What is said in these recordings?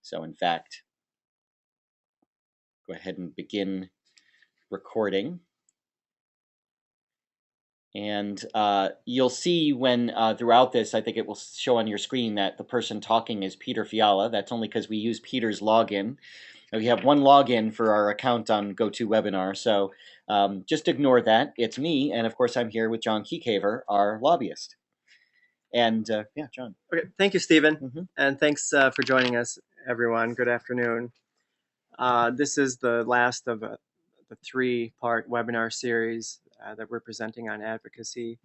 So in fact, go ahead and begin recording. And you'll see when throughout this, I think it will show on your screen that the person talking is Peter Fiala. That's only because we use Peter's login. We have one login for our account on GoToWebinar, so just ignore that. It's me, and of course I'm here with John Keycaver, our lobbyist. And yeah, John. Okay, thank you, Stephen, and thanks for joining us, everyone. Good afternoon. This is the last of the three-part webinar series that we're presenting on advocacy.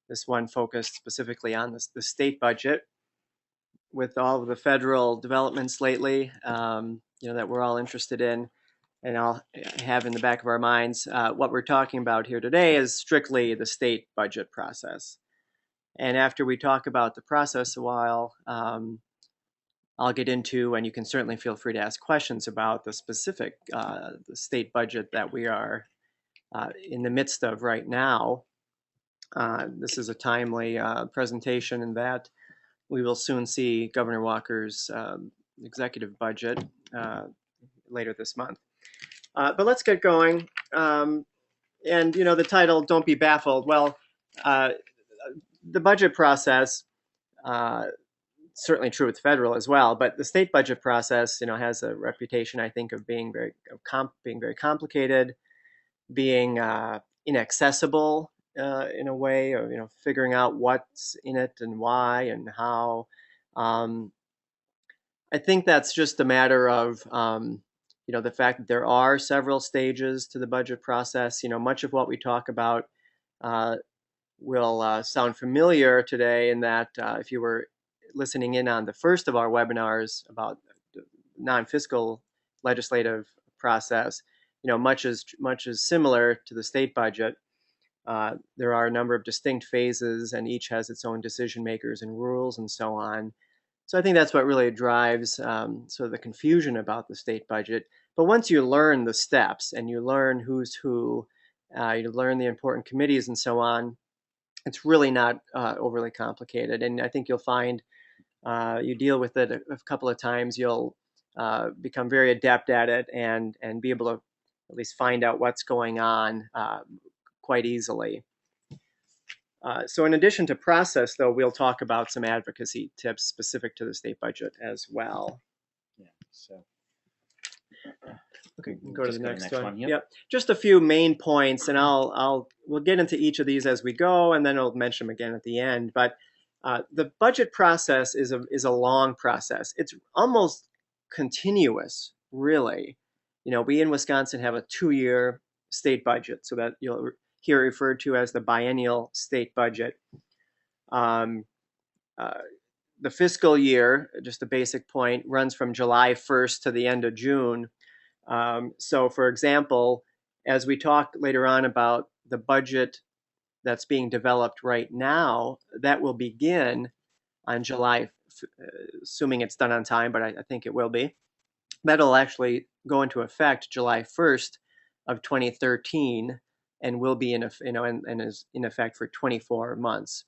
This one focused specifically on the state budget. With all of the federal developments lately, that we're all interested in, and I'll have in the back of our minds, what we're talking about here today is strictly the state budget process. And after we talk about the process a while, I'll get into, and you can certainly feel free to ask questions about the specific the state budget that we are in the midst of right now. This is a timely presentation in that we will soon see Governor Walker's executive budget later this month. But let's get going. And, the title, Don't Be Baffled. Well, the budget process, certainly true with federal as well, but the state budget process, has a reputation, I think, of being very complicated, being inaccessible in a way, or figuring out what's in it and why and how. I think that's just a matter of the fact that there are several stages to the budget process. Much of what we talk about will sound familiar today, in that if you were listening in on the first of our webinars about the non-fiscal legislative process, much is similar to the state budget. There are a number of distinct phases, and each has its own decision makers and rules and so on. So I think that's what really drives sort of the confusion about the state budget. But once you learn the steps and you learn who's who, you learn the important committees and so on, it's really not overly complicated. And I think you'll find you deal with it a couple of times, you'll become very adept at it and be able to at least find out what's going on quite easily. So in addition to process, though, we'll talk about some advocacy tips specific to the state budget as well. Yeah, so. Okay, go to the next one. Yep. Just a few main points, and we'll get into each of these as we go, and then I'll mention them again at the end. But the budget process is a long process. It's almost continuous, really. We in Wisconsin have a 2-year state budget, so that you'll hear referred to as the biennial state budget. The fiscal year, just a basic point, runs from July 1st to the end of June. So, for example, as we talk later on about the budget that's being developed right now, that will begin on July, assuming it's done on time, but I think it will be. That'll actually go into effect July 1st of 2013 and will be and is in effect for 24 months.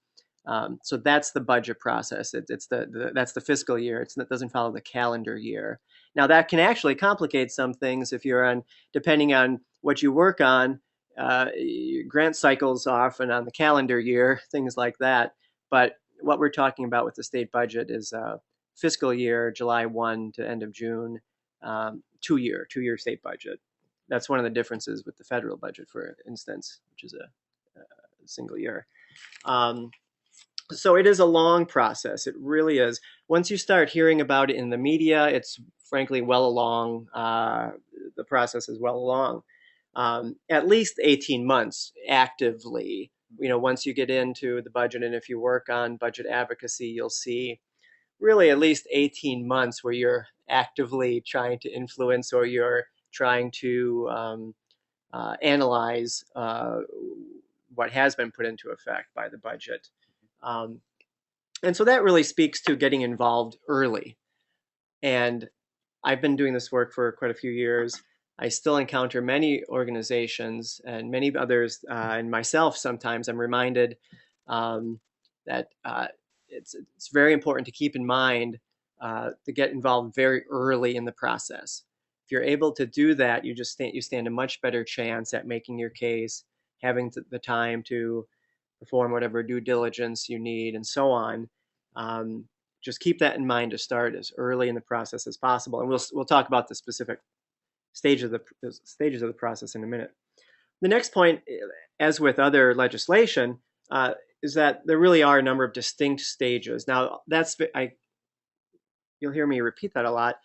So that's the budget process. That's the fiscal year. It doesn't follow the calendar year. Now that can actually complicate some things if you're depending on what you work on. Grant cycles are often on the calendar year, things like that. But what we're talking about with the state budget is fiscal year, July 1 to end of June, 2-year state budget. That's one of the differences with the federal budget, for instance, which is a single year. So it is a long process. It really is. Once you start hearing about it in the media, it's frankly well along. The process is well along. At least 18 months actively. Once you get into the budget, and if you work on budget advocacy, you'll see really at least 18 months where you're actively trying to influence, or you're trying to analyze what has been put into effect by the budget. And so that really speaks to getting involved early. And I've been doing this work for quite a few years. I still encounter many organizations and many others, and myself sometimes I'm reminded that it's very important to keep in mind to get involved very early in the process. If you're able to do that, you stand a much better chance at making your case, having the time to perform whatever due diligence you need, and so on. Um, just keep that in mind to start as early in the process as possible, and we'll talk about the specific stages of the process in a minute. The next point, as with other legislation, is that there really are a number of distinct stages. Now, you'll hear me repeat that a lot.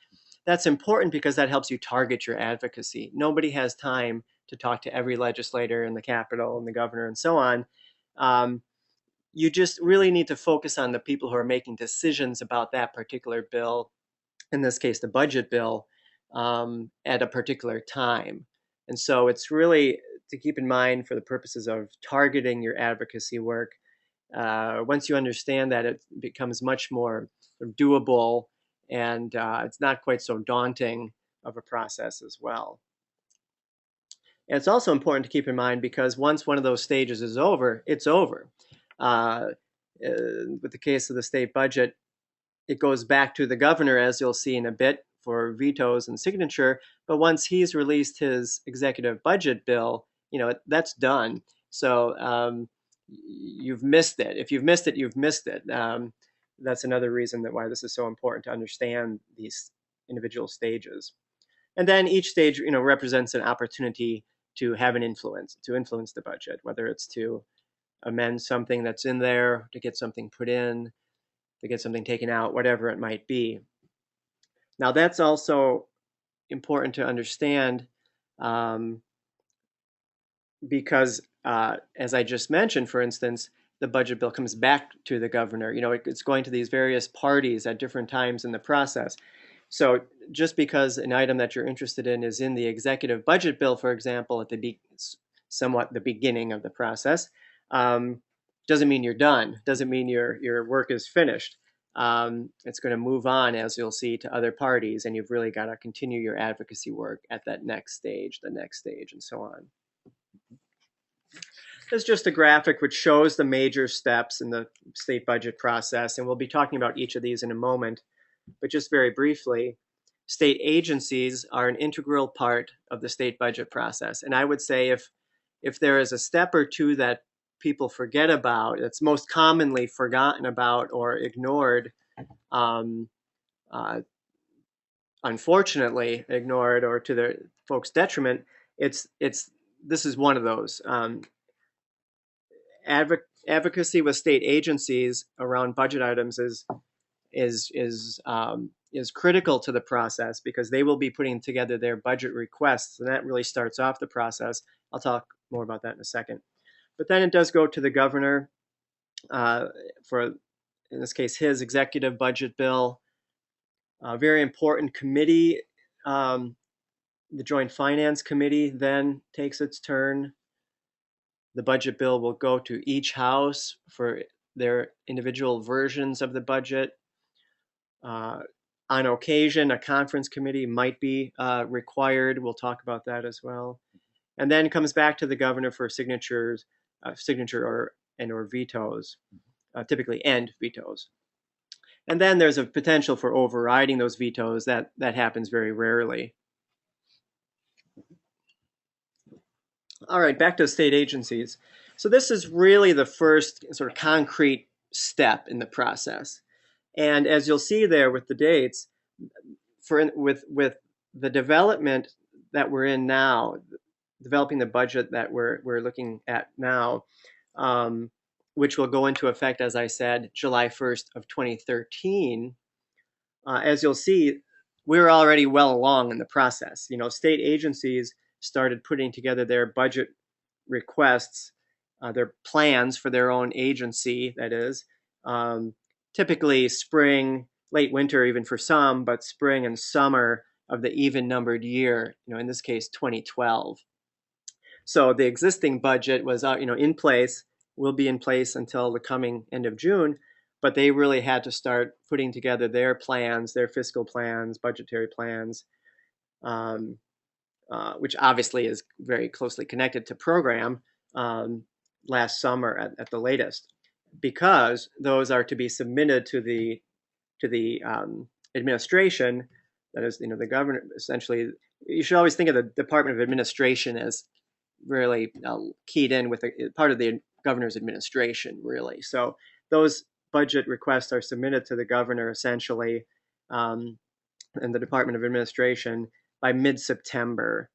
That's important because that helps you target your advocacy. Nobody has time to talk to every legislator in the Capitol and the governor and so on. You just really need to focus on the people who are making decisions about that particular bill, in this case, the budget bill, at a particular time. And so it's really to keep in mind for the purposes of targeting your advocacy work. Once you understand that, it becomes much more doable, and it's not quite so daunting of a process as well. And it's also important to keep in mind because once one of those stages is over, it's over. With the case of the state budget, it goes back to the governor, as you'll see in a bit, for vetoes and signature. But once he's released his executive budget bill, that's done. So you've missed it. If you've missed it, you've missed it. That's another reason why this is so important to understand these individual stages. And then each stage, represents an opportunity to have an influence, to influence the budget, whether it's to amend something that's in there, to get something put in, to get something taken out, whatever it might be. Now, that's also important to understand because, as I just mentioned, for instance, the budget bill comes back to the governor. It's going to these various parties at different times in the process. So just because an item that you're interested in is in the executive budget bill, for example, at somewhat the beginning of the process, doesn't mean you're done. Doesn't mean your work is finished. It's going to move on, as you'll see, to other parties, and you've really got to continue your advocacy work at that next stage, the next stage, and so on. There's just a graphic which shows the major steps in the state budget process, and we'll be talking about each of these in a moment. But just very briefly, state agencies are an integral part of the state budget process. And I would say if there is a step or two that people forget about, that's most commonly forgotten about or ignored, unfortunately ignored, or to the folks' detriment, this is one of those. Advocacy with state agencies around budget items is critical to the process because they will be putting together their budget requests, and that really starts off the process. I'll talk more about that in a second. But then it does go to the governor for, in this case, his executive budget bill. A very important committee, the Joint Finance Committee, then takes its turn. The budget bill will go to each house for their individual versions of the budget. On occasion, a conference committee might be required. We'll talk about that as well. And then it comes back to the governor for signature or vetoes, typically end vetoes. And then there's a potential for overriding those vetoes. That happens very rarely. All right, back to state agencies. So this is really the first sort of concrete step in the process. And as you'll see there with the dates, with the development that we're in now, developing the budget that we're looking at now, which will go into effect, as I said, July 1st of 2013, as you'll see, we're already well along in the process. State agencies started putting together their budget requests, their plans for their own agency, that is, typically spring, late winter even for some, but spring and summer of the even-numbered year, in this case, 2012. So the existing budget was, in place, will be in place until the coming end of June, but they really had to start putting together their plans, their fiscal plans, budgetary plans, which obviously is very closely connected to program, last summer at the latest, because those are to be submitted to the administration, that is, the governor, essentially, you should always think of the Department of Administration as really keyed in with part of the governor's administration, really. So those budget requests are submitted to the governor essentially, and the Department of Administration by mid-September,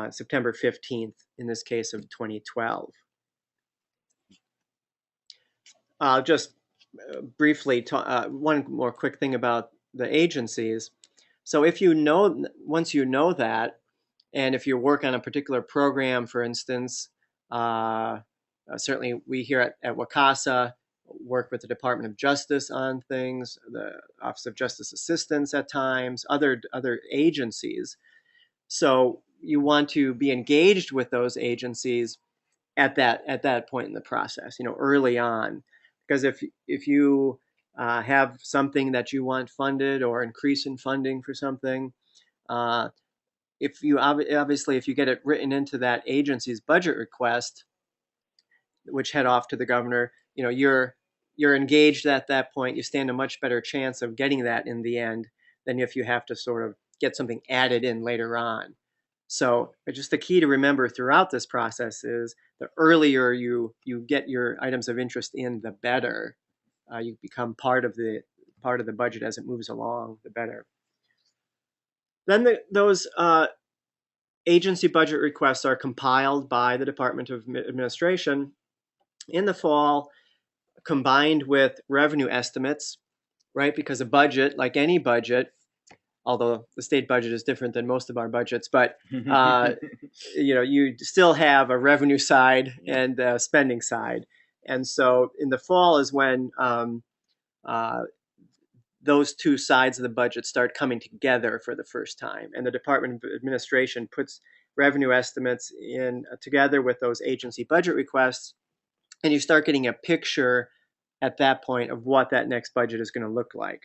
September 15th, in this case of 2012. Just briefly, one more quick thing about the agencies. So once you know that, and if you work on a particular program, for instance, certainly we here at WCASA work with the Department of Justice on things, the Office of Justice Assistance at times, other agencies. So you want to be engaged with those agencies at that point in the process, early on, because if you have something that you want funded or increase in funding for something, if you obviously if you get it written into that agency's budget request, which head off to the governor, you're engaged at that point. You stand a much better chance of getting that in the end than if you have to sort of get something added in later on. So just the key to remember throughout this process is the earlier you get your items of interest in, the better. You become part of the budget as it moves along, the better. Then those agency budget requests are compiled by the Department of Administration in the fall, combined with revenue estimates, right? Because a budget, like any budget, although the state budget is different than most of our budgets, but you still have a revenue side and a spending side. And so in the fall is when those two sides of the budget start coming together for the first time. And the Department of Administration puts revenue estimates in together with those agency budget requests, and you start getting a picture at that point of what that next budget is going to look like.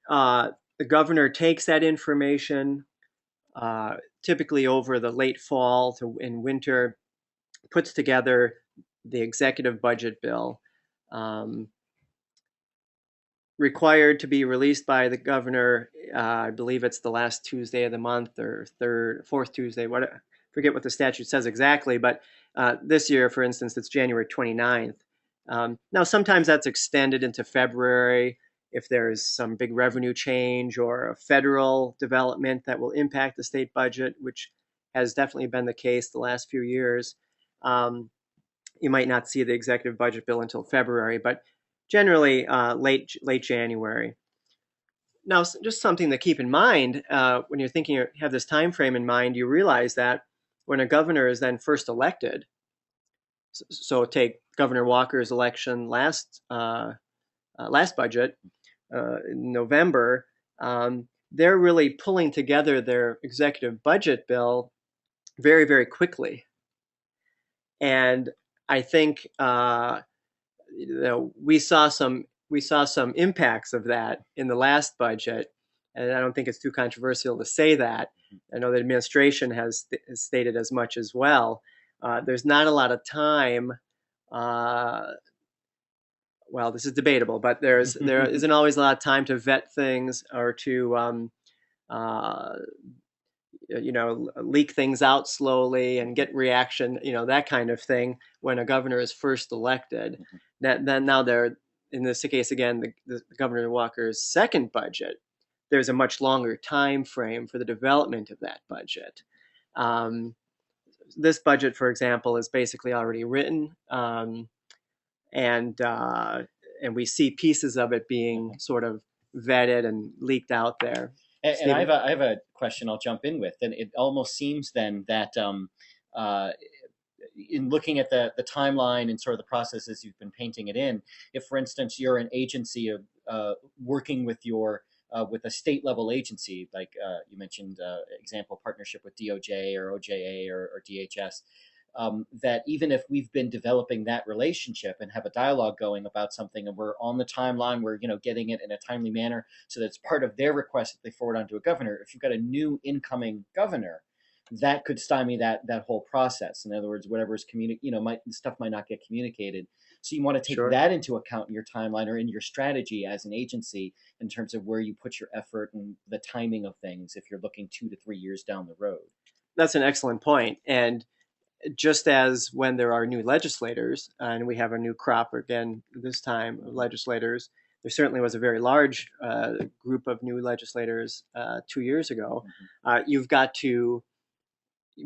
The governor takes that information, typically over the late fall to in winter, puts together the executive budget bill, required to be released by the governor. I believe it's the last Tuesday of the month or fourth Tuesday. Forget what the statute says exactly, but this year, for instance, it's January 29th. Now, sometimes that's extended into February if there's some big revenue change or a federal development that will impact the state budget, which has definitely been the case the last few years. You might not see the executive budget bill until February, but generally late January. Now, just something to keep in mind when you're thinking, have this time frame in mind, you realize that when a governor is then first elected, so take Governor Walker's election last budget in November, they're really pulling together their executive budget bill very, very quickly. And I think we saw some impacts of that in the last budget, and I don't think it's too controversial to say that. I know the administration has stated as much as well. There's not a lot of time. Well, this is debatable, but there isn't always a lot of time to vet things or to leak things out slowly and get reaction, that kind of thing when a governor is first elected. Then now they're, in this case again, the Governor Walker's second budget, there's a much longer time frame for the development of that budget. This budget, for example, is basically already written, and we see pieces of it being sort of vetted and leaked out there. And I have a question I'll jump in with, and it almost seems then that in looking at the timeline and sort of the processes you've been painting it in, if for instance you're an agency of working with with a state level agency, like you mentioned, example partnership with DOJ or OJA or DHS, that even if we've been developing that relationship and have a dialogue going about something and we're on the timeline, we're getting it in a timely manner so that it's part of their request that they forward on to a governor. If you've got a new incoming governor, that could stymie that whole process. In other words, whatever's stuff might not get communicated. So you want to take Sure. that into account in your timeline or in your strategy as an agency in terms of where you put your effort and the timing of things if you're looking 2 to 3 years down the road. That's an excellent point. And just as when there are new legislators, and we have a new crop again this time of legislators, there certainly was a very large group of new legislators 2 years ago. You've got to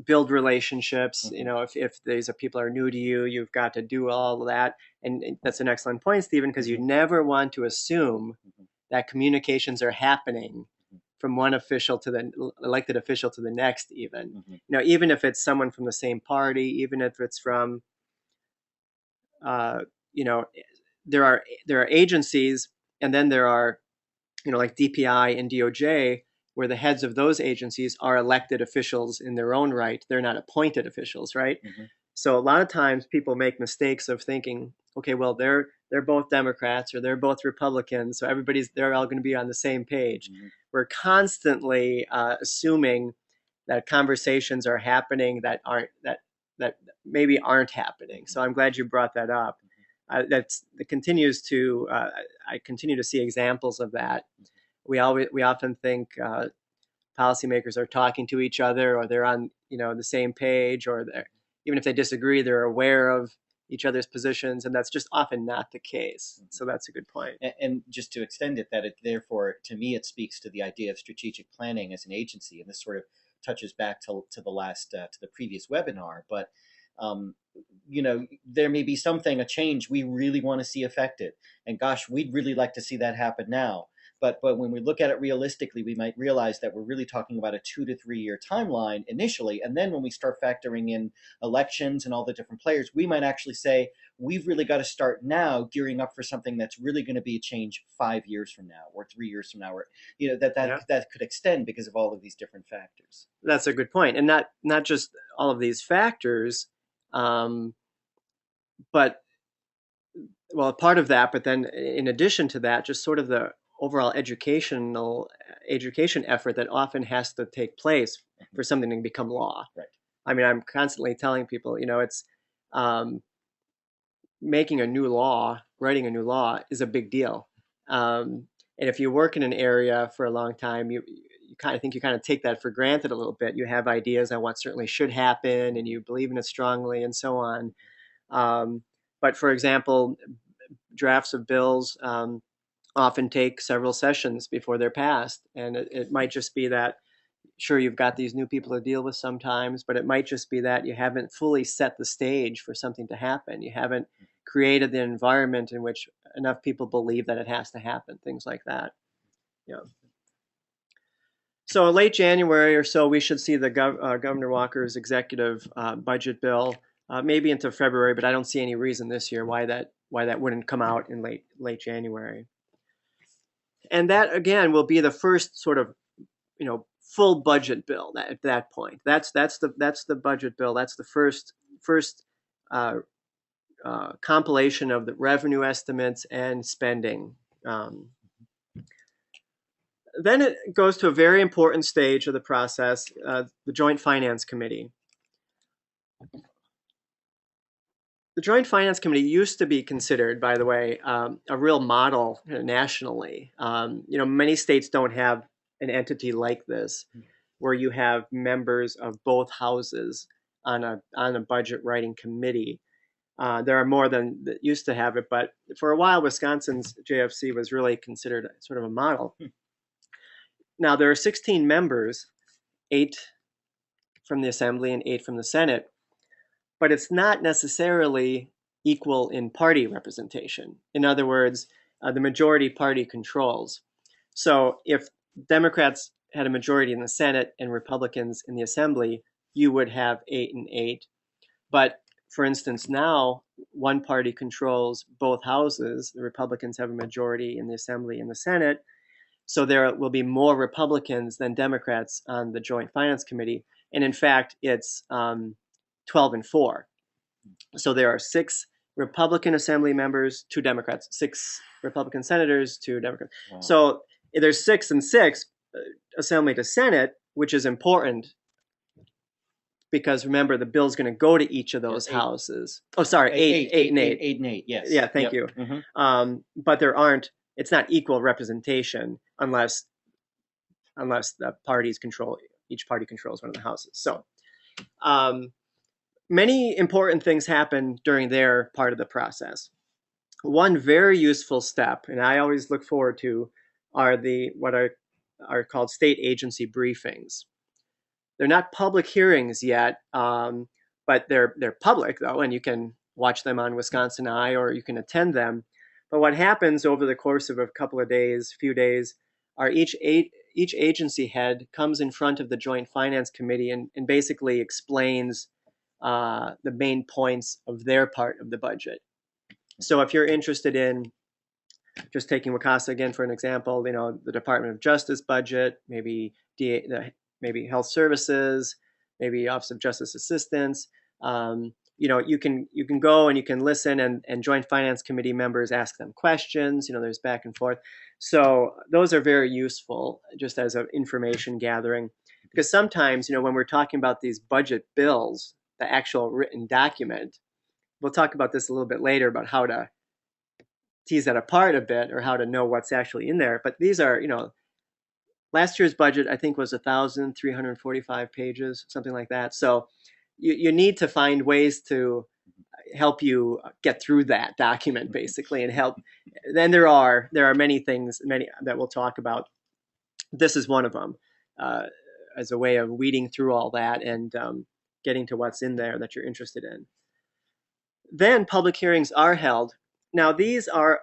build relationships. Mm-hmm. If these people are new to you, you've got to do all of that. And that's an excellent point, Stephen, because you never want to assume that communications are happening from one official to the elected official to the next, even. Even if it's someone from the same party, even if it's from, uh, you know, there are agencies, and then there are, like DPI and DOJ, where the heads of those agencies are elected officials in their own right. They're not appointed officials, right? So a lot of times people make mistakes of thinking, okay, well, they're both Democrats or they're both Republicans, so they're all going to be on the same page. We're constantly assuming that conversations are happening that maybe aren't happening. So I'm glad you brought that up. That continues to I continue to see examples of that. We often think policymakers are talking to each other, or they're on the same page, or even if they disagree, they're aware of each other's positions, and that's just often not the case. So that's a good point. And just to extend it, that it therefore, to me, it speaks to the idea of strategic planning as an agency, and this sort of touches back to the last to the previous webinar. But there may be something, a change we really want to see affected, and gosh, we'd really like to see that happen now. But when we look at it realistically, we might realize that we're really talking about a 2 to 3 year timeline initially, and then when we start factoring in elections and all the different players, we might actually say we've really got to start now gearing up for something that's really going to be a change 5 years from now or 3 years from now, or that could extend because of all of these different factors. That's a good point, and not just all of these factors, but well, part of that. But then, in addition to that, just sort of the overall education effort that often has to take place for something to become law. Right. I mean, I'm constantly telling people, it's making a new law, writing a new law is a big deal. And if you work in an area for a long time, you kind of take that for granted a little bit. You have ideas on what certainly should happen, and you believe in it strongly, and so on. But for example, drafts of bills often take several sessions before they're passed, and it might just be that, sure, you've got these new people to deal with sometimes, but it might just be that you haven't fully set the stage for something to happen. You haven't created the environment in which enough people believe that it has to happen, things like that. Yeah. So late January or so, we should see the Governor Walker's executive budget bill, maybe into February, but I don't see any reason this year why that wouldn't come out in late January. And that, again, will be the first sort of, full budget bill at that point. That's the budget bill. That's the first compilation of the revenue estimates and spending. Then it goes to a very important stage of the process, the Joint Finance Committee. The Joint Finance Committee used to be considered, by the way, a real model nationally. Many states don't have an entity like this, where you have members of both houses on a budget writing committee. There are more than that used to have it, but for a while, Wisconsin's JFC was really considered sort of a model. Now, there are 16 members, 8 from the Assembly and 8 from the Senate, but it's not necessarily equal in party representation. In other words, the majority party controls. So if Democrats had a majority in the Senate and Republicans in the Assembly, you would have 8 and 8. But for instance, now one party controls both houses. The Republicans have a majority in the Assembly and the Senate. So there will be more Republicans than Democrats on the Joint Finance Committee. And in fact, it's 12 and 4. So there are 6 Republican Assembly members, 2 Democrats, 6 Republican senators, 2 Democrats. Wow. So there's 6 and 6, Assembly to Senate, which is important because remember, the bill's going to go to each of those houses. Oh, sorry, eight and eight. 8 and 8, yes. Yeah, thank you. But it's not equal representation unless the parties control, each party controls one of the houses. So many important things happen during their part of the process. One very useful step, and I always look forward to, are what are called state agency briefings. They're not public hearings yet, but they're public though, and you can watch them on Wisconsin Eye or you can attend them. But what happens over the course of a couple of days, few days, are each agency head comes in front of the Joint Finance Committee and basically explains the main points of their part of the budget. So if you're interested in just taking WCASA again for an example, the Department of Justice budget, maybe Health Services, maybe Office of Justice Assistance, you can go and you can listen, and Joint Finance Committee members ask them questions. There's back and forth. So those are very useful just as an information gathering, because sometimes, when we're talking about these budget bills, the actual written document, we'll talk about this a little bit later about how to tease that apart a bit or how to know what's actually in there. But these are, last year's budget, I think, was 1,345 pages, something like that. So you need to find ways to help you get through that document, basically, and help. Then there are many things, many that we'll talk about. This is one of them, as a way of weeding through all that and getting to what's in there that you're interested in. Then public hearings are held. Now, these are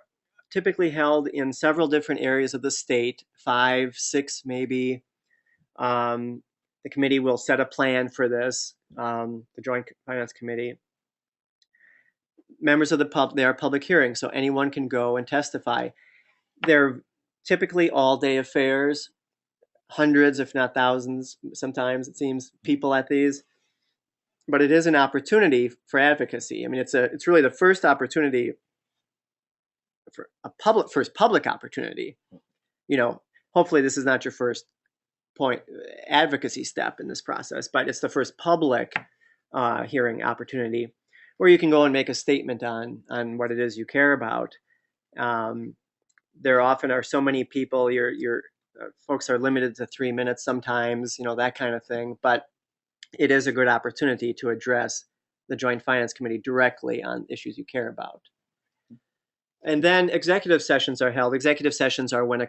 typically held in several different areas of the state, 5, 6 maybe. The committee will set a plan for this, the Joint Finance Committee. Members of the public, they are public hearings, so anyone can go and testify. They're typically all-day affairs, hundreds, if not thousands, sometimes it seems, people at these. But it is an opportunity for advocacy. I mean, it's really the first opportunity, for first public opportunity. Hopefully this is not your first point advocacy step in this process, but it's the first public hearing opportunity where you can go and make a statement on what it is you care about. There often are so many people. Your folks are limited to 3 minutes sometimes. That kind of thing, but it is a good opportunity to address the Joint Finance Committee directly on issues you care about. And then executive sessions are held. Executive sessions are when a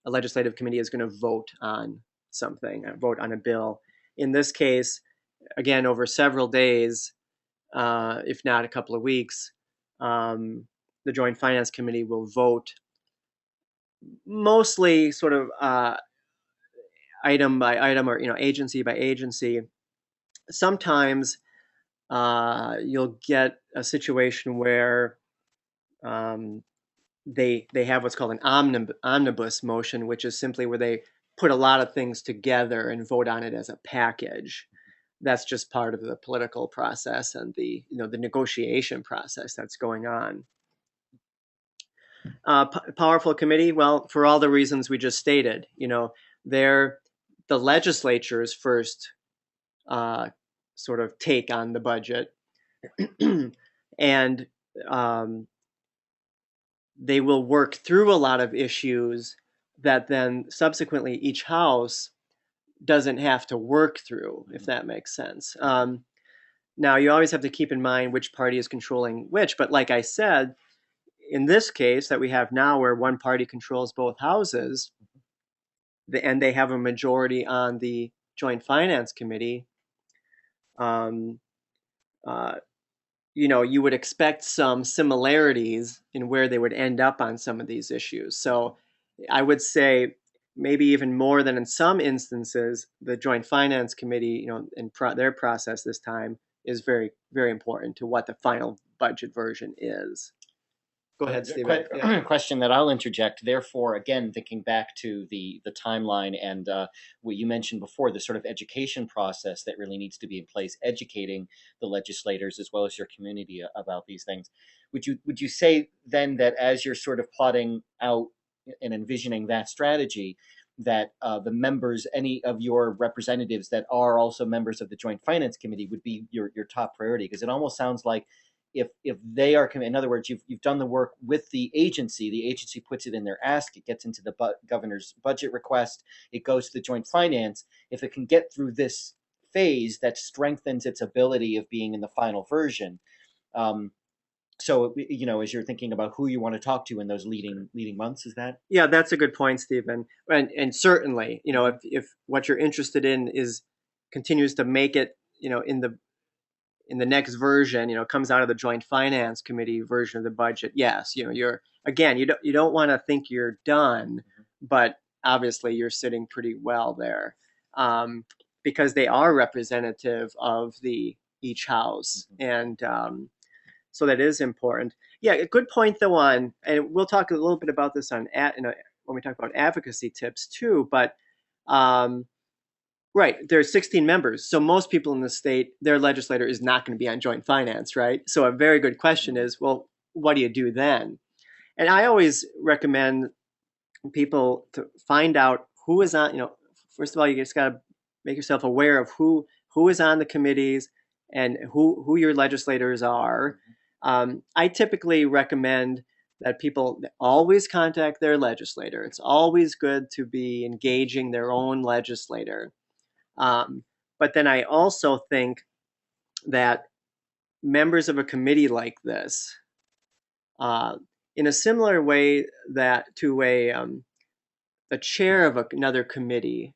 legislative committee is going to vote on something, vote on a bill. In this case, again, over several days, if not a couple of weeks, the Joint Finance Committee will vote mostly sort of item by item or agency by agency. Sometimes you'll get a situation where they have what's called an omnibus motion, which is simply where they put a lot of things together and vote on it as a package. That's just part of the political process and the negotiation process that's going on. Powerful committee, well, for all the reasons we just stated, they're the legislature's first sort of take on the budget, and they will work through a lot of issues that then subsequently each house doesn't have to work through, if that makes sense. Now, you always have to keep in mind which party is controlling which, but like I said, in this case that we have now where one party controls both houses, and they have a majority on the Joint Finance Committee, you would expect some similarities in where they would end up on some of these issues. So I would say maybe even more than in some instances, the Joint Finance Committee, in their process this time is very, very important to what the final budget version is. Go ahead, Steve. Question that I'll interject. Therefore, again, thinking back to the timeline and what you mentioned before, the sort of education process that really needs to be in place, educating the legislators as well as your community about these things. Would you say then that as you're sort of plotting out and envisioning that strategy, that the members, any of your representatives that are also members of the Joint Finance Committee, would be your top priority, because it almost sounds like if they are, in other words, you've done the work with the agency puts it in their ask, it gets into the governor's budget request, it goes to the Joint Finance. If it can get through this phase, that strengthens its ability of being in the final version. So as you're thinking about who you want to talk to in those leading months, is that? Yeah, that's a good point, Stephen. And certainly, if what you're interested in is continues to make it, in the next version, comes out of the Joint Finance Committee version of the budget, yes, you're again, you don't want to think you're done, but obviously you're sitting pretty well there, because they are representative of the each house, and so that is important. Yeah, a good point though on, and we'll talk a little bit about this on when we talk about advocacy tips too. But right, there's 16 members, so most people in the state, their legislator is not going to be on joint finance, right? So a very good question is, well, what do you do then? And I always recommend people to find out who is on. First of all, you just got to make yourself aware of who is on the committees and who your legislators are. I typically recommend that people always contact their legislator. It's always good to be engaging their own legislator. But then I also think that members of a committee like this, in a similar way that to a chair of another committee,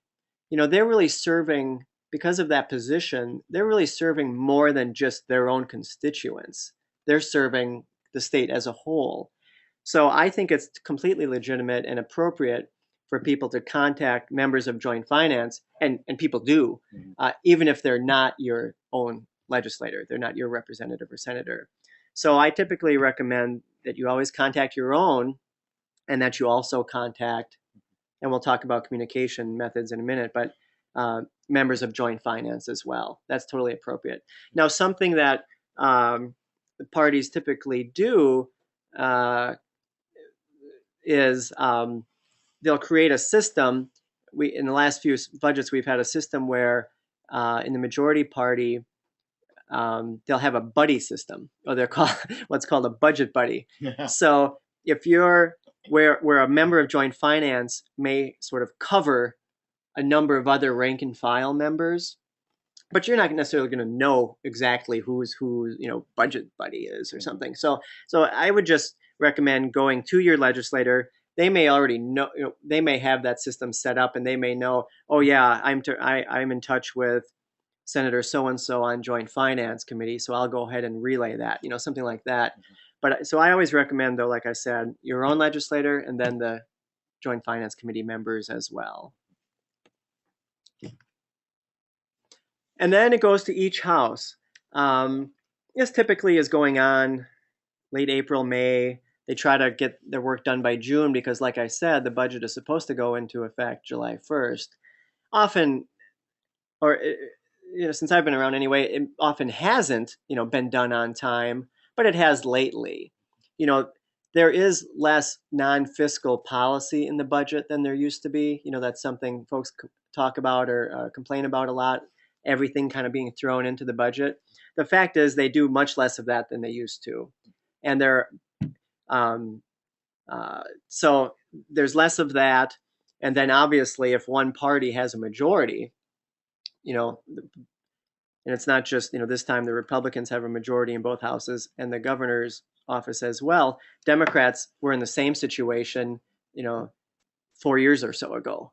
they're really serving, because of that position, they're really serving more than just their own constituents. They're serving the state as a whole. So I think it's completely legitimate and appropriate for people to contact members of Joint Finance, and people do, even if they're not your own legislator, they're not your representative or senator. So I typically recommend that you always contact your own, and that you also contact, and we'll talk about communication methods in a minute, but members of Joint Finance as well. That's totally appropriate. Now, something that the parties typically do is they'll create a system. In the last few budgets, we've had a system where in the majority party, they'll have a buddy system, or they're called what's called a budget buddy. So if you're where a member of Joint Finance may sort of cover a number of other rank and file members, but you're not necessarily going to know exactly who's budget buddy is or something. So I would just recommend going to your legislator. They may already know, they may have that system set up, and they may know, oh yeah, I'm in touch with Senator so-and-so on Joint Finance Committee, so I'll go ahead and relay that, something like that. But so I always recommend, though, like I said, your own legislator and then the Joint Finance Committee members as well. And then it goes to each house. This typically is going on late April, May. They try to get their work done by June because, like I said, the budget is supposed to go into effect July 1st. Often, or since I've been around anyway, it often hasn't, been done on time, but it has lately. There is less non-fiscal policy in the budget than there used to be. That's something folks talk about or complain about a lot. Everything kind of being thrown into the budget. The fact is they do much less of that than they used to. And so there's less of that. And then obviously if one party has a majority, and it's not just, this time the Republicans have a majority in both houses and the governor's office as well. Democrats were in the same situation, 4 years or so ago.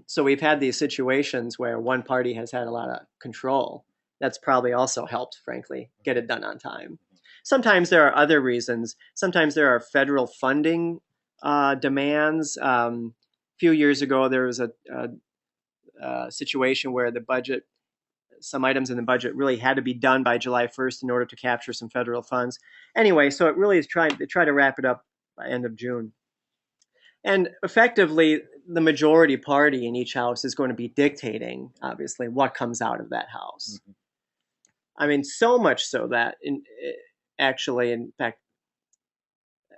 So we've had these situations where one party has had a lot of control. That's probably also helped, frankly, get it done on time. Sometimes there are other reasons. Sometimes there are federal funding demands. A few years ago, there was a situation where some items in the budget really had to be done by July 1st in order to capture some federal funds. Anyway, so it really is try to wrap it up by end of June. And effectively, the majority party in each house is going to be dictating, obviously, what comes out of that house. Mm-hmm. I mean, so much so that, in fact,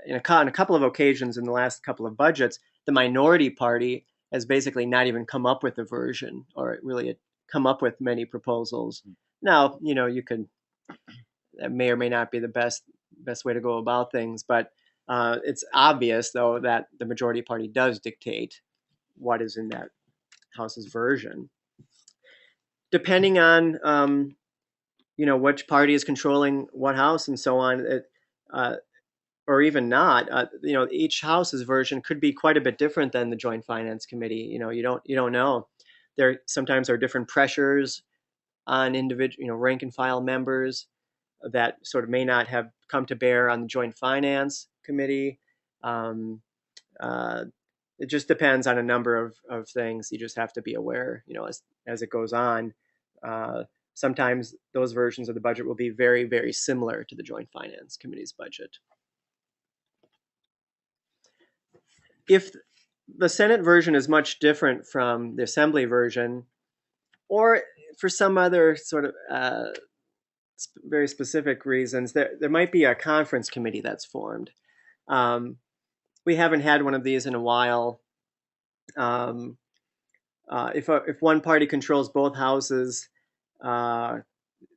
in a couple of occasions in the last couple of budgets, the minority party has basically not even come up with a version or really come up with many proposals. Now, you could, that may or may not be the best way to go about things, but it's obvious though that the majority party does dictate what is in that House's version. Depending on which party is controlling what House and so on, or even not, each House's version could be quite a bit different than the Joint Finance Committee. You don't know. There sometimes are different pressures on individual, rank and file members that sort of may not have come to bear on the Joint Finance Committee. Um, uh, it just depends on a number of things. You just have to be aware, as it goes on. Uh, Sometimes those versions of the budget will be very, very similar to the Joint Finance Committee's budget. If the Senate version is much different from the Assembly version, or for some other sort of very specific reasons, there might be a conference committee that's formed. We haven't had one of these in a while. If one party controls both houses,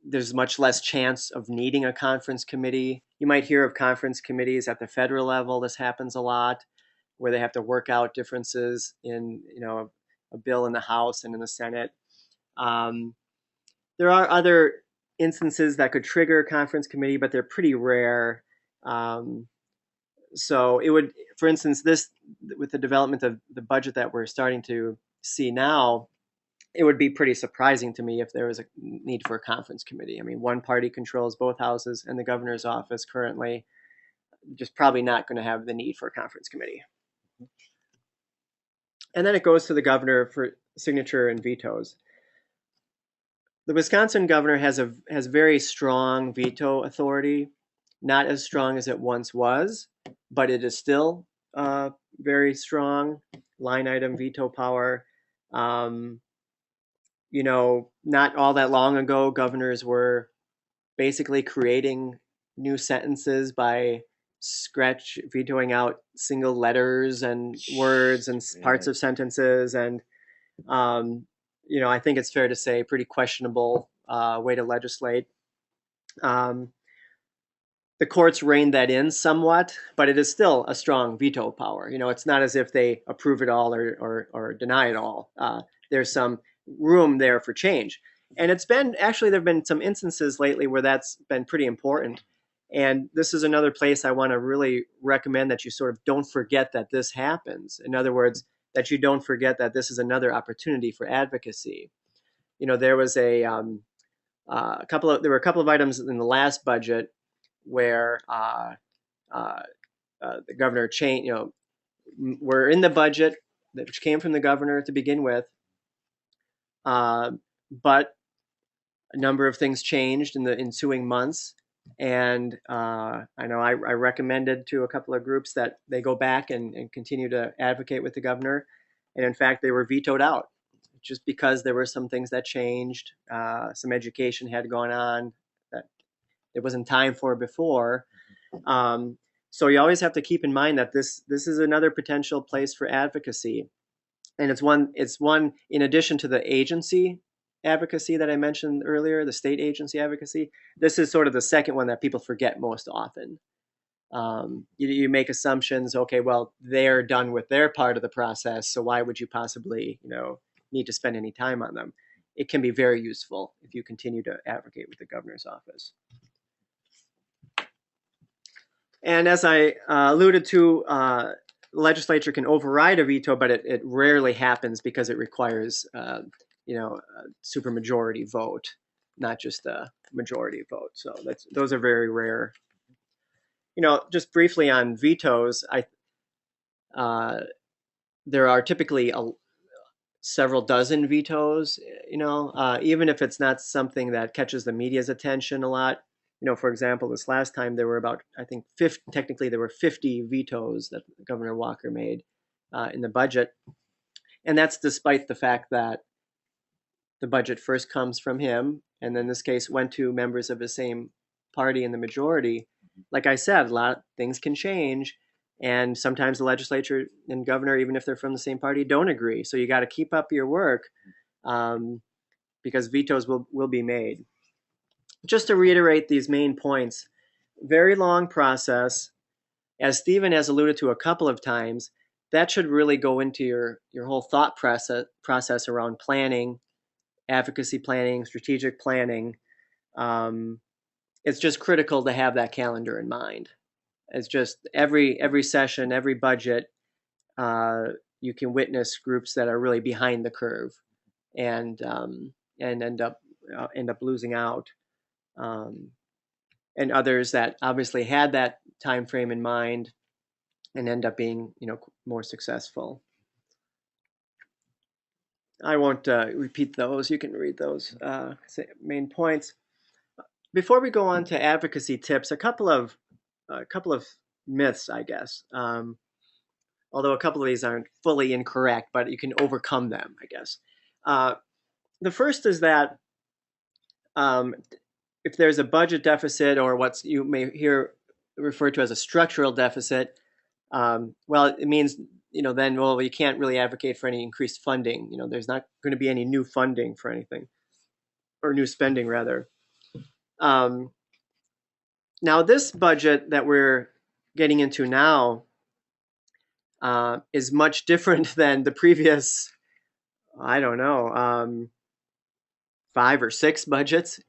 there's much less chance of needing a conference committee. You might hear of conference committees at the federal level. This happens a lot, where they have to work out differences in a bill in the House and in the Senate. There are other instances that could trigger a conference committee, but they're pretty rare. So it would, for instance, this with the development of the budget that we're starting to see now, it would be pretty surprising to me if there was a need for a conference committee. I mean, one party controls both houses and the governor's office currently, just probably not going to have the need for a conference committee. And then it goes to the governor for signature and vetoes. The Wisconsin governor has very strong veto authority, not as strong as it once was, but it is still very strong line item veto power. Not all that long ago, governors were basically creating new sentences by vetoing out single letters and words and parts of sentences. And, I think it's fair to say pretty questionable way to legislate. The courts reined that in somewhat, but it is still a strong veto power. It's not as if they approve it all or deny it all. There's some room there for change. And there have been some instances lately where that's been pretty important. And this is another place I want to really recommend that you sort of don't forget that this happens. In other words, that you don't forget that this is another opportunity for advocacy. There was there were a couple of items in the last budget where the governor changed, were in the budget, which came from the governor to begin with, but a number of things changed in the ensuing months. And I know I recommended to a couple of groups that they go back and continue to advocate with the governor. And in fact, they were vetoed out just because there were some things that changed. Some education had gone on that it wasn't time for before. So you always have to keep in mind that this is another potential place for advocacy. And it's one in addition to the agency advocacy that I mentioned earlier, the state agency advocacy. This is sort of the second one that people forget most often. You make assumptions. Okay, well, they're done with their part of the process, so why would you possibly, need to spend any time on them? It can be very useful if you continue to advocate with the governor's office. And as I alluded to, the legislature can override a veto, but it rarely happens because it requires a supermajority vote, not just a majority vote. So those are very rare. Just briefly on vetoes, there are typically several dozen vetoes. Even if it's not something that catches the media's attention a lot. For example, this last time there were about, I think, technically there were 50 vetoes that Governor Walker made in the budget. And that's despite the fact that the budget first comes from him, and in this case went to members of the same party in the majority. Like I said, a lot of things can change, And sometimes the legislature and governor, even if they're from the same party, don't agree. So you got to keep up your work, because vetoes will be made. Just to reiterate these main points, very long process. As Stephen has alluded to a couple of times, that should really go into your whole thought process around planning, advocacy planning, strategic planning. It's just critical to have that calendar in mind. It's just every session, every budget, you can witness groups that are really behind the curve and end up losing out, and others that obviously had that time frame in mind and end up being more successful. I won't repeat those. You can read those main points. Before we go on to advocacy tips, a couple of myths, I guess. Although a couple of these aren't fully incorrect, but you can overcome them, I guess. The first is that if there's a budget deficit, or what you may hear referred to as a structural deficit, well, it means then, well, you can't really advocate for any increased funding. There's not going to be any new funding for anything, or new spending rather. Now, this budget that we're getting into now is much different than the previous, I don't know, 5 or 6 budgets,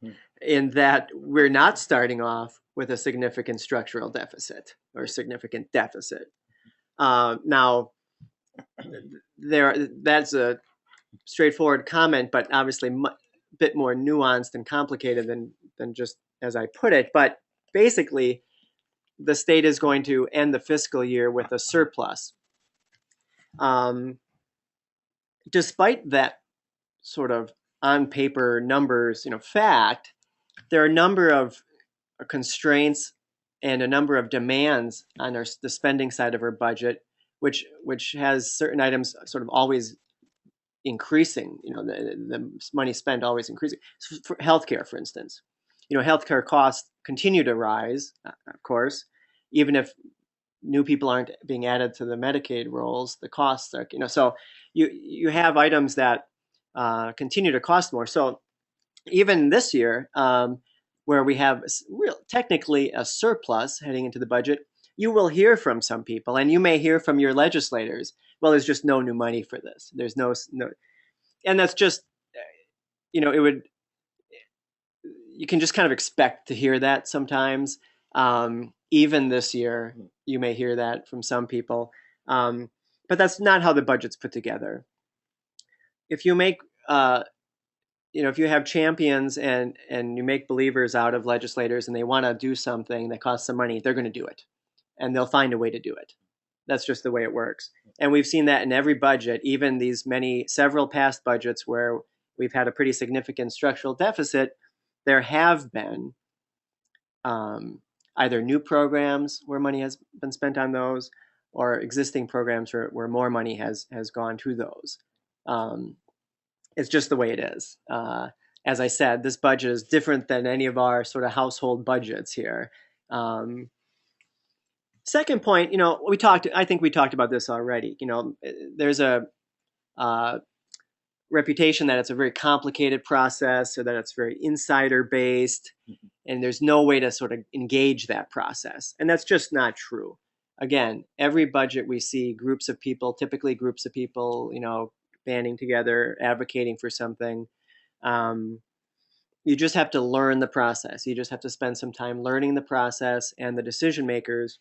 in that we're not starting off with a significant structural deficit or significant deficit. Now, that's a straightforward comment, but obviously a bit more nuanced and complicated than just as I put it. But basically, the state is going to end the fiscal year with a surplus. Despite that sort of on paper numbers, fact, there are a number of constraints and a number of demands on the spending side of our budget, which has certain items sort of always increasing. The money spent always increasing. So for healthcare, for instance, healthcare costs continue to rise, of course, even if new people aren't being added to the Medicaid rolls. The costs are, so you have items that continue to cost more. So even this year, where we have technically a surplus heading into the budget, you will hear from some people, and you may hear from your legislators, well, there's just no new money for this. There's no, and that's just, it would, you can just kind of expect to hear that sometimes. Even this year, you may hear that from some people, but that's not how the budget's put together. If you make, if you have champions and you make believers out of legislators, and they want to do something that costs some money, they're going to do it, and they'll find a way to do it. That's just the way it works. And we've seen that in every budget, even these several past budgets where we've had a pretty significant structural deficit. There have been either new programs where money has been spent on those, or existing programs where more money has gone to those. It's just the way it is. As I said, this budget is different than any of our sort of household budgets here. Second point, I think we talked about this already. There's a reputation that it's a very complicated process, or that it's very insider based, and there's no way to sort of engage that process. And that's just not true. Again, every budget we see typically groups of people, banding together, advocating for something. You just have to learn the process. You just have to spend some time learning the process and the decision makers,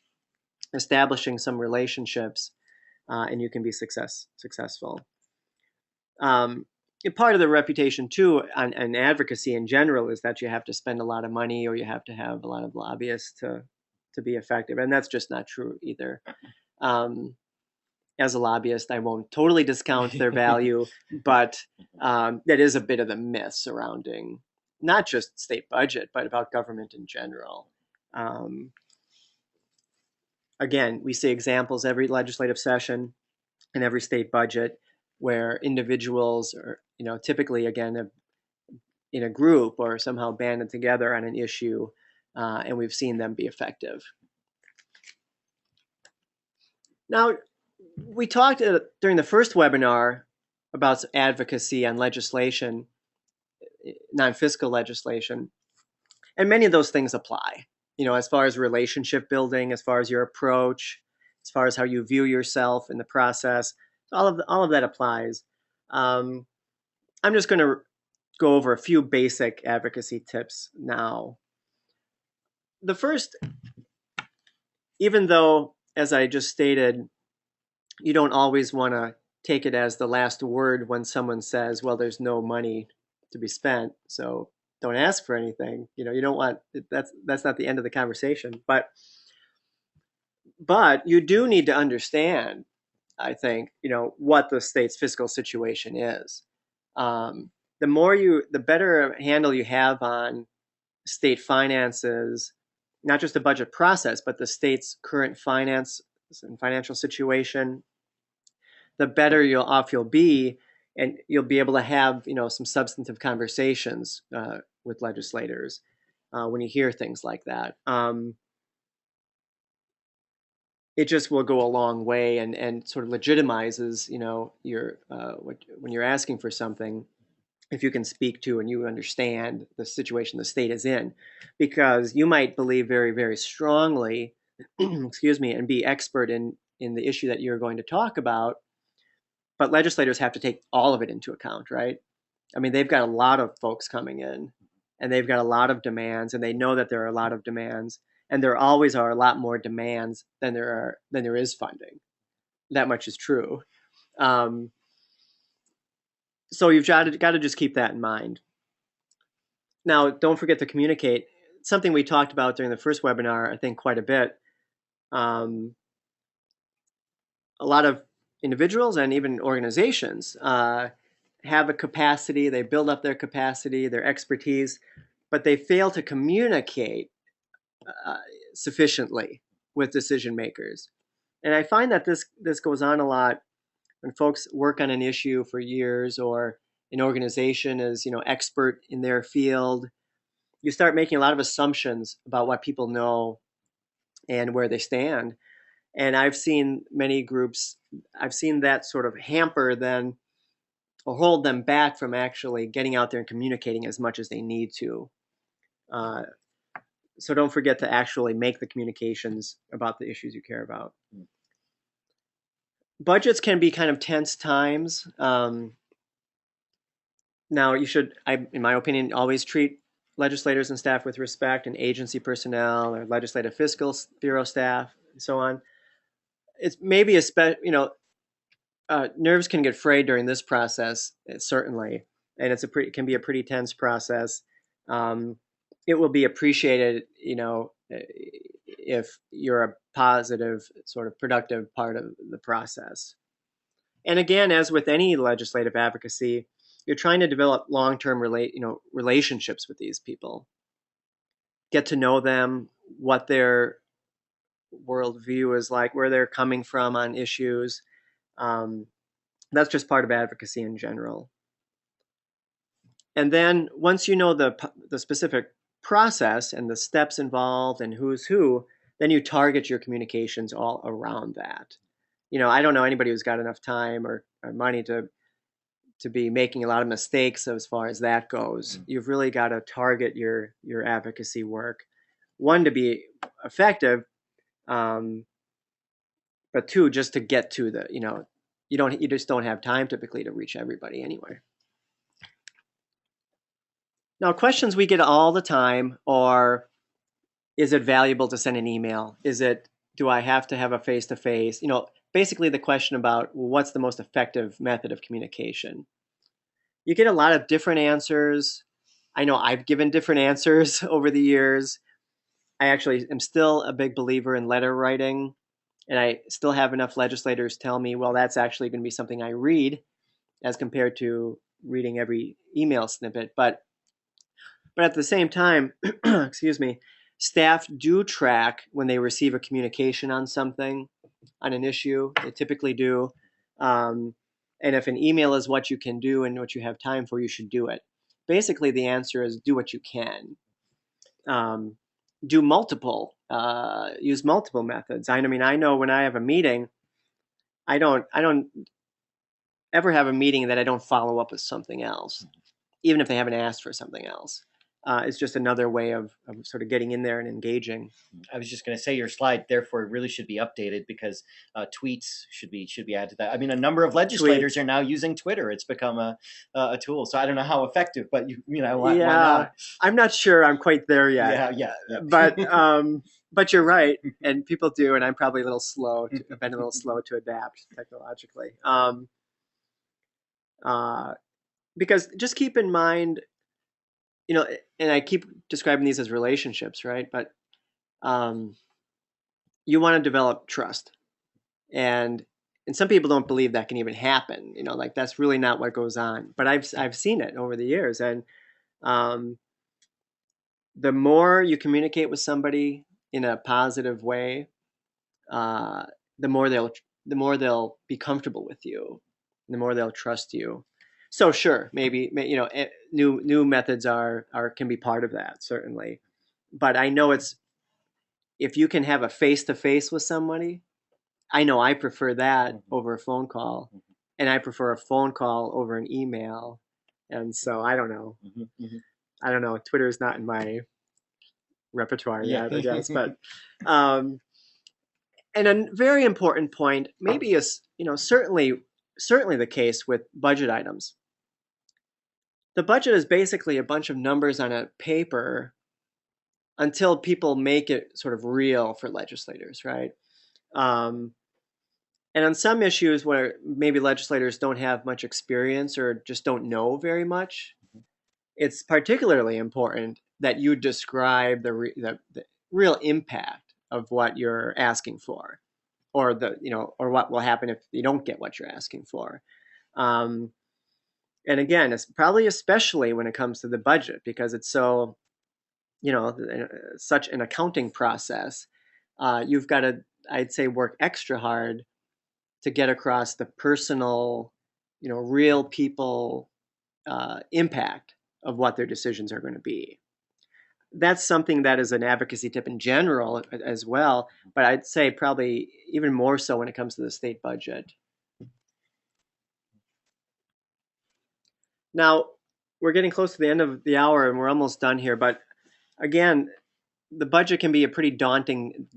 establishing some relationships, and you can be successful. Part of the reputation too, and advocacy in general, is that you have to spend a lot of money, or you have to have a lot of lobbyists to be effective, and that's just not true either. As a lobbyist, I won't totally discount their value, but that is a bit of the myth surrounding not just state budget, but about government in general. Again, we see examples every legislative session and every state budget where individuals are, typically, again, in a group or somehow banded together on an issue, and we've seen them be effective. Now, we talked during the first webinar about advocacy on legislation, non-fiscal legislation, and many of those things apply. As far as relationship building, as far as your approach, as far as how you view yourself in the process, all of that applies. Um, I'm just going to go over a few basic advocacy tips now. The first, even though, as I just stated, you don't always want to take it as the last word when someone says, well, there's no money to be spent, so don't ask for anything. You don't want, that's not the end of the conversation. But you do need to understand, I think, what the state's fiscal situation is. Um, the better handle you have on state finances, not just the budget process, but the state's current finance and financial situation, the better off you'll be, and you'll be able to have some substantive conversations with legislators when you hear things like that. It just will go a long way and sort of legitimizes your when you're asking for something, if you can speak to and you understand the situation the state is in, because you might believe very, very strongly, excuse me, and be expert in the issue that you're going to talk about, but legislators have to take all of it into account, right? I mean, they've got a lot of folks coming in, and they've got a lot of demands, and they know that there are a lot of demands, and there always are a lot more demands than there is funding. That much is true. Um, so you've got to just keep that in mind. Now, don't forget to communicate. Something we talked about during the first webinar, I think, quite a bit. A lot of individuals and even organizations have a capacity, they build up their capacity, their expertise, but they fail to communicate sufficiently with decision makers. And I find that this goes on a lot when folks work on an issue for years, or an organization is expert in their field. You start making a lot of assumptions about what people know and where they stand. And I've seen many groups, I've seen that sort of hamper then, or hold them back from actually getting out there and communicating as much as they need to. So don't forget to actually make the communications about the issues you care about. Budgets can be kind of tense times. Now, you should, in my opinion, always treat legislators and staff with respect, and agency personnel or legislative fiscal bureau staff and so on. It's maybe nerves can get frayed during this process, certainly, and it can be a pretty tense process. It will be appreciated, if you're a positive, sort of productive part of the process. And again, as with any legislative advocacy, you're trying to develop long-term relationships with these people, get to know them, what their worldview is like, where they're coming from on issues. That's just part of advocacy in general. And then once you know the specific process and the steps involved and who's who, then you target your communications all around that. I don't know anybody who's got enough time or money to be making a lot of mistakes as far as that goes. You've really got to target your advocacy work, one, to be effective, but two, just to get to the you just don't have time typically to reach everybody anyway. Now, questions we get all the time are, is it valuable to send an email? Do I have to have a face-to-face? Basically the question about, well, what's the most effective method of communication? You get a lot of different answers. I know I've given different answers over the years. I actually am still a big believer in letter writing, and I still have enough legislators tell me, well, that's actually going to be something I read as compared to reading every email snippet. But at the same time, excuse me, staff do track when they receive a communication on something, on an issue. They typically do. And if an email is what you can do and what you have time for, you should do it. Basically, the answer is do what you can. Use multiple methods. I mean, I know when I have a meeting, I don't ever have a meeting that I don't follow up with something else, even if they haven't asked for something else. It's just another way of sort of getting in there and engaging. I was just going to say your slide, therefore, really should be updated because tweets should be added to that. I mean, a number of legislators Tweets. are now using Twitter. It's become a tool. So I don't know how effective, but why Yeah, not? I'm not sure I'm quite there yet, Yeah. but you're right, and people do, and I'm probably a little slow. I've been a little slow to adapt technologically. Uh, because just keep in mind, and I keep describing these as relationships, right? But um, you want to develop trust, and some people don't believe that can even happen. Like that's really not what goes on. But I've seen it over the years, and um, the more you communicate with somebody in a positive way, uh, the more they'll be comfortable with you, the more they'll trust you. So sure, maybe new methods are can be part of that, certainly. But I know it's if you can have a face to face with somebody, I know I prefer that over a phone call, and I prefer a phone call over an email. And so I don't know. I don't know. Twitter is not in my repertoire Yeah. yet, I guess. But um, and a very important point, maybe is certainly the case with budget items. The budget is basically a bunch of numbers on a paper until people make it sort of real for legislators, right? Um, and on some issues where maybe legislators don't have much experience or just don't know very much, it's particularly important that you describe the real impact of what you're asking for, or or what will happen if you don't get what you're asking for. Um, and again, it's probably especially when it comes to the budget because it's so such an accounting process. You've got to, I'd say, work extra hard to get across the personal, real people impact of what their decisions are going to be. That's something that is an advocacy tip in general as well, but I'd say probably even more so when it comes to the state budget. Now, we're getting close to the end of the hour and we're almost done here, but again, the budget can be a pretty daunting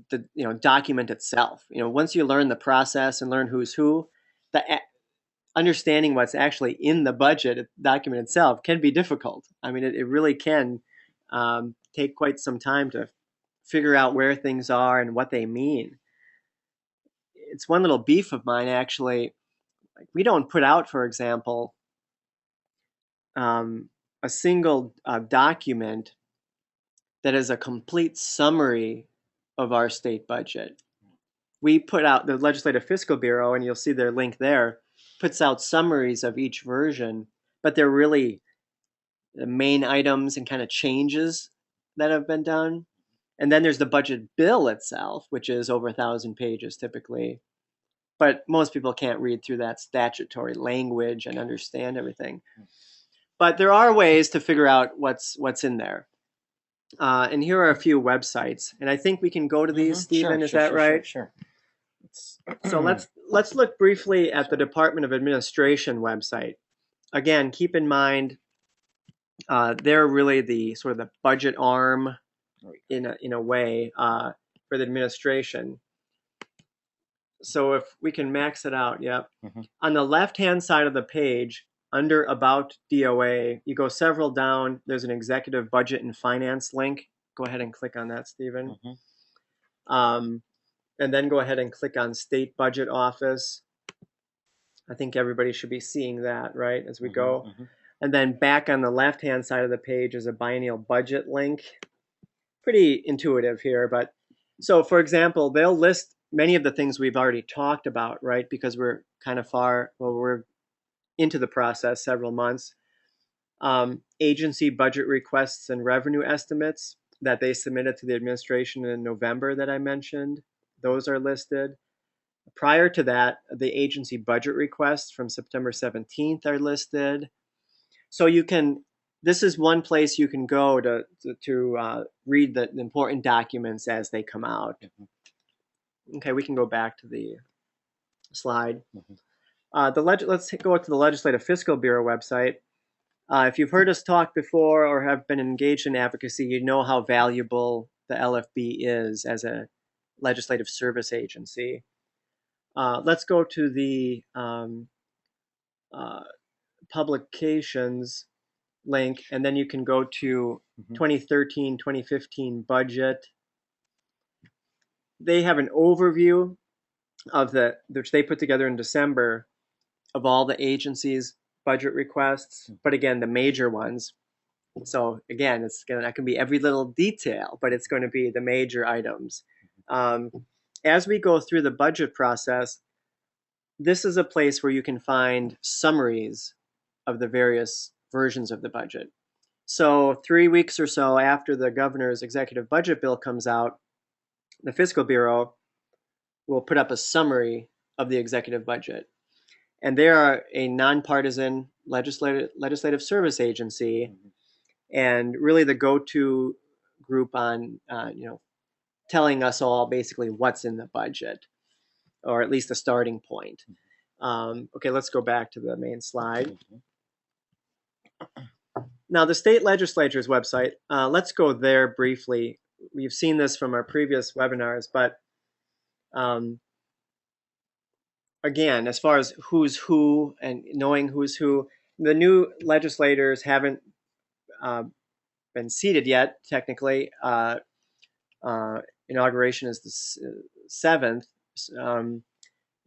document itself. Once you learn the process and learn who's who, the understanding what's actually in the budget document itself can be difficult. I mean, it really can take quite some time to figure out where things are and what they mean. It's one little beef of mine, actually. Like, we don't put out, for example, a single document that is a complete summary of our state budget. We put out the Legislative Fiscal Bureau, and you'll see their link there, puts out summaries of each version, but they're really the main items and kind of changes that have been done. And then there's the budget bill itself, which is over 1,000 pages typically. But most people can't read through that statutory language and understand everything. But there are ways to figure out what's in there. And here are a few websites, and I think we can go to these. Stephen, is that right? Sure. So let's look briefly at the Department of Administration website. Again, keep in mind they're really the sort of the budget arm in a way for the administration. So if we can max it out, yep. On the left-hand side of the page, under About DOA, you go several down. There's an Executive Budget and Finance link. Go ahead and click on that, Stephen. And then go ahead and click on State Budget Office. I think everybody should be seeing that, right, as we go. And then back on the left-hand side of the page is a biennial budget link. Pretty intuitive here, but so for example, they'll list many of the things we've already talked about, right? Because we're kind of we're into the process several months. Agency budget requests and revenue estimates that they submitted to the administration in November that I mentioned, those are listed. Prior to that, the agency budget requests from September 17th are listed. So this is one place you can go to read the important documents as they come out. Okay, we can go back to the slide. Mhm. Let's go to the Legislative Fiscal Bureau website. If you've heard us talk before or have been engaged in advocacy, you know how valuable the LFB is as a legislative service agency. Let's go to the uh, publications link, and then you can go to Mhm. 2013-2015 budget. They have an overview of which they put together in December, of all the agencies' budget requests, but again, the major ones. So again, that can be every little detail, but it's going to be the major items. Um, as we go through the budget process, this is a place where you can find summaries of the various versions of the budget. So 3 weeks or so after the governor's executive budget bill comes out, the Fiscal Bureau will put up a summary of the executive budget. And they are a nonpartisan legislative service agency, Mhm. and really the go-to group on telling us all basically what's in the budget, or at least a starting point. Okay, let's go back to the main slide. Mhm. Now, the state legislature's website, let's go there briefly. We've seen this from our previous webinars, but um, again, as far as who's who and knowing who's who, the new legislators haven't uh, been seated yet, technically. Uh, Inauguration is the 7th,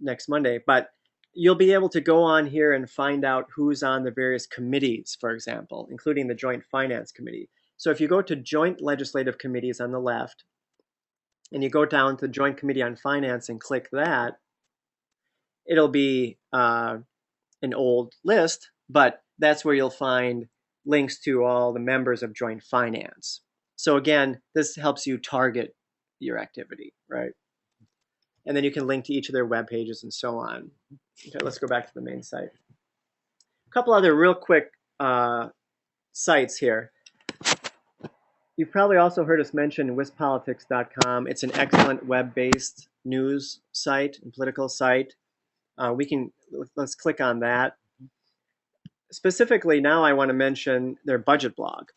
next Monday, but you'll be able to go on here and find out who's on the various committees, for example, including the Joint Finance Committee. So if you go to Joint Legislative Committees on the left, and you go down to the Joint Committee on Finance and click that, it'll be an old list, but that's where you'll find links to all the members of Joint Finance. So again, this helps you target your activity, right? And then you can link to each of their web pages and so on. Okay, let's go back to the main site. A couple other real quick sites here. You've probably also heard us mention wispolitics.com. It's an excellent web-based news site and political site. Let's click on that. Specifically, now I want to mention their budget blog.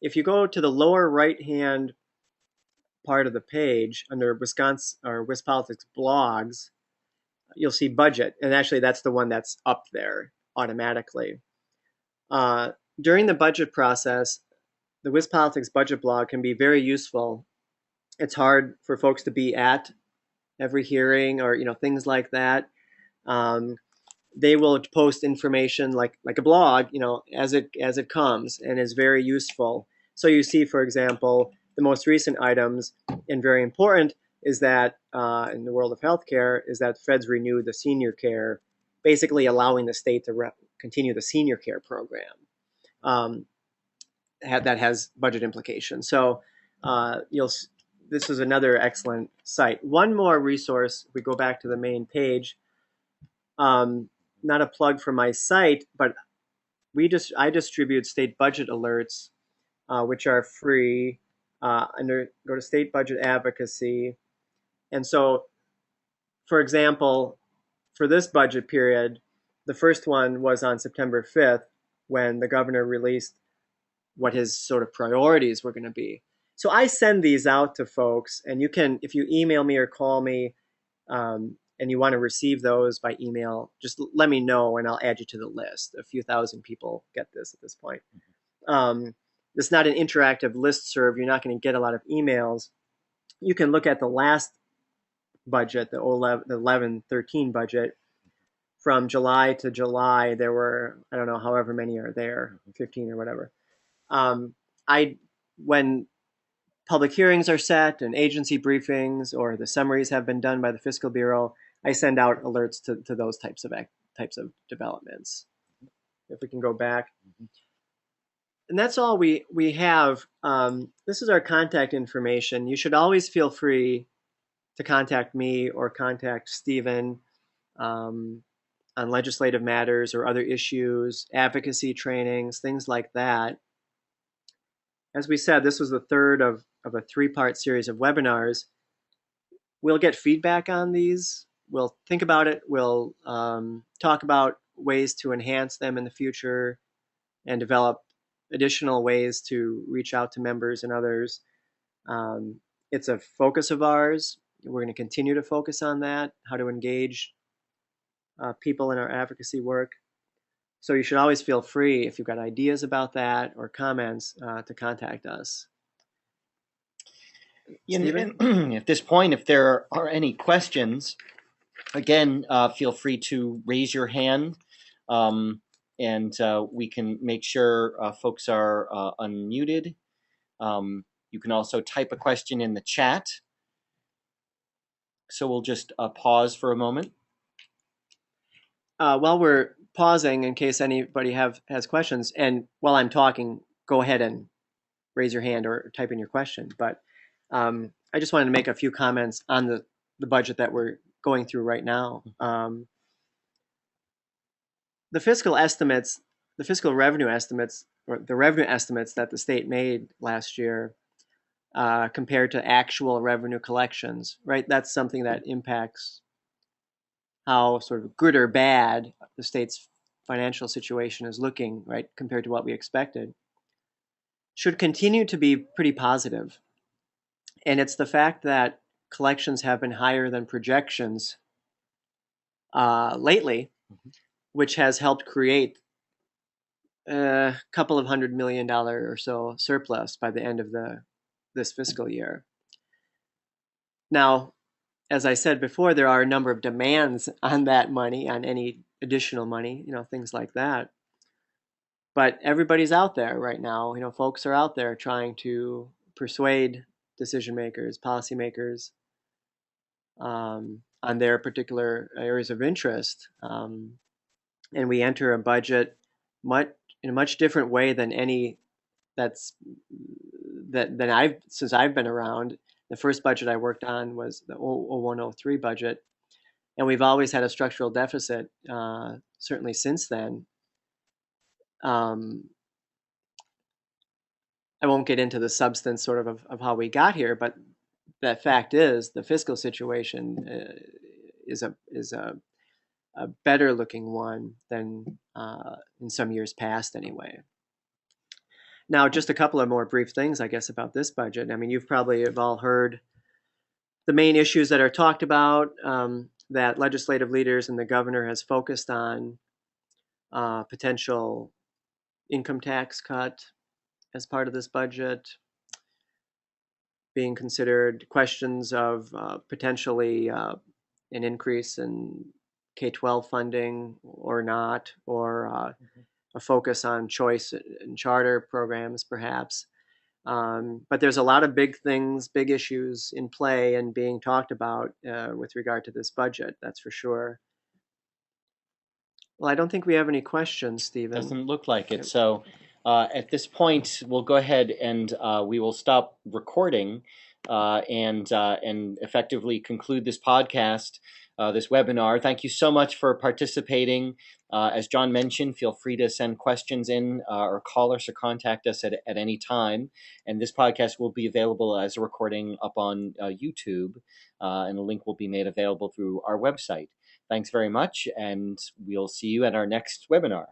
If you go to the lower right-hand part of the page under Wisconsin or WisPolitics blogs, you'll see budget, and actually that's the one that's up there automatically. During the budget process, the WisPolitics budget blog can be very useful. It's hard for folks to be at every hearing or things like that. Um, they will post information like a blog, as it comes, and is very useful. So you see, for example, the most recent items, and very important, is that in the world of healthcare, is that feds renewed the senior care, basically allowing the state to continue the senior care program. That has budget implications. So this is another excellent site. One more resource, if we go back to the main page, not a plug for my site, but I distribute state budget alerts, which are free. Go to state budget advocacy. And so, for example, for this budget period, the first one was on September 5th when the governor released what his sort of priorities were going to be. So I send these out to folks, and if you email me or call me, and you want to receive those by email, just let me know and I'll add you to the list. A few thousand people get this at this point. It's not an interactive list serve. You're not going to get a lot of emails. You can look at the last budget, the 11-13 budget. From July to July, there were, I don't know, however many are there, 15 or whatever. When public hearings are set and agency briefings or the summaries have been done by the Fiscal Bureau, I send out alerts to those types of developments. If we can go back. And that's all we have. This is our contact information. You should always feel free to contact me or contact Stephen on legislative matters or other issues, advocacy trainings, things like that. As we said, this was the third of a three-part series of webinars. We'll get feedback on these we'll think about it. We'll talk about ways to enhance them in the future and develop additional ways to reach out to members and others. Um, it's a focus of ours. We're going to continue to focus on that, how to engage people in our advocacy work. So you should always feel free, if you've got ideas about that or comments, to contact us. Stephen? At this point, if there are any questions, again, feel free to raise your hand, and we can make sure folks are unmuted. You can also type a question in the chat. So we'll just pause for a moment. While we're pausing, in case anybody has questions, and while I'm talking, go ahead and raise your hand or type in your question. But I just wanted to make a few comments on the budget that we're going through right now. The fiscal estimates, the fiscal revenue estimates, or the revenue estimates that the state made last year compared to actual revenue collections, right? That's something that impacts how sort of good or bad the state's financial situation is looking, right, compared to what we expected, should continue to be pretty positive. And it's the fact that collections have been higher than projections lately, which has helped create a couple of $100 million or so surplus by the end of this fiscal year. Now, as I said before, there are a number of demands on that money, on any additional money, things like that. But everybody's out there right now. Folks are out there trying to persuade decision makers, policymakers, on their particular areas of interest. And we enter a budget in a much different way than any since I've been around. The first budget I worked on was the 0103 budget, and we've always had a structural deficit, certainly since then. I won't get into the substance sort of how we got here, but the fact is the fiscal situation is a better looking one than in some years past anyway. Now, just a couple of more brief things, I guess, about this budget. I mean, you've probably have all heard the main issues that are talked about, that legislative leaders and the governor has focused on, potential income tax cut as part of this budget, being considered questions of potentially an increase in K-12 funding or not, or a focus on choice and charter programs, perhaps. But there's a lot of big things, big issues in play and being talked about with regard to this budget, that's for sure. Well, I don't think we have any questions, Stephen. Doesn't look like it. So at this point, we'll go ahead and we will stop recording and effectively conclude this podcast, this webinar. Thank you so much for participating. As John mentioned, feel free to send questions in or call us or contact us at any time. And this podcast will be available as a recording up on YouTube, and a link will be made available through our website. Thanks very much, and we'll see you at our next webinar.